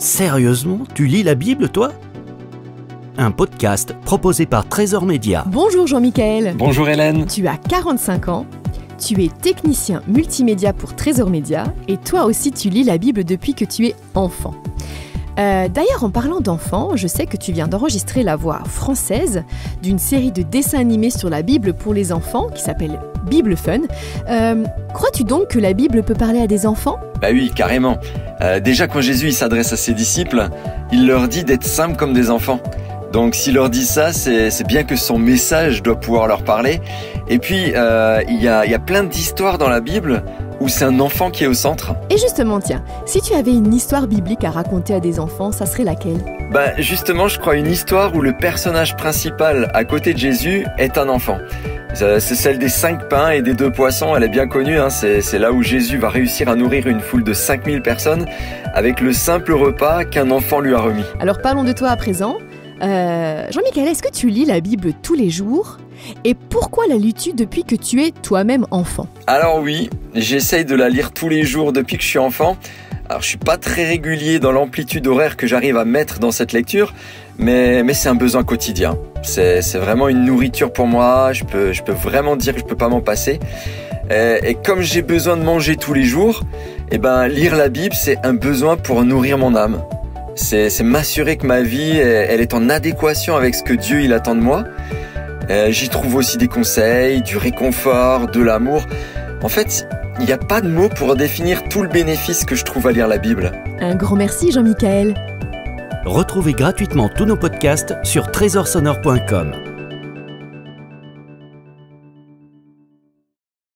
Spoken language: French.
Sérieusement, tu lis la Bible, toi? Un podcast proposé par Trésor Média. Bonjour Jean-Michel. Bonjour Hélène. Tu as 45 ans, tu es technicien multimédia pour Trésor Média et toi aussi tu lis la Bible depuis que tu es enfant. D'ailleurs, en parlant d'enfants, je sais que tu viens d'enregistrer la voix française d'une série de dessins animés sur la Bible pour les enfants qui s'appelle Bible Fun. Crois-tu donc que la Bible peut parler à des enfants ? Bah oui, carrément. Déjà quand Jésus il s'adresse à ses disciples, il leur dit d'être simples comme des enfants. Donc s'il leur dit ça, c'est bien que son message doit pouvoir leur parler. Et puis, il y a plein d'histoires dans la Bible où c'est un enfant qui est au centre. Et justement, tiens, si tu avais une histoire biblique à raconter à des enfants, ça serait laquelle ? Bah justement, je crois une histoire où le personnage principal à côté de Jésus est un enfant. C'est celle des 5 pains et des 2 poissons, elle est bien connue, hein. C'est là où Jésus va réussir à nourrir une foule de 5000 personnes avec le simple repas qu'un enfant lui a remis. Alors parlons de toi à présent. Jean-Michel, est-ce que tu lis la Bible tous les jours ? Et pourquoi la lis-tu depuis que tu es toi-même enfant ? Alors oui, j'essaye de la lire tous les jours depuis que je suis enfant. Alors je suis pas très régulier dans l'amplitude horaire que j'arrive à mettre dans cette lecture, mais c'est un besoin quotidien. C'est vraiment une nourriture pour moi, je peux vraiment dire que je peux pas m'en passer. Et comme j'ai besoin de manger tous les jours, lire la Bible c'est un besoin pour nourrir mon âme. C'est m'assurer que ma vie elle est en adéquation avec ce que Dieu il attend de moi. J'y trouve aussi des conseils, du réconfort, de l'amour. En fait, il n'y a pas de mots pour définir tout le bénéfice que je trouve à lire la Bible. Un grand merci Jean-Michel. Retrouvez gratuitement tous nos podcasts sur trésorsonore.com.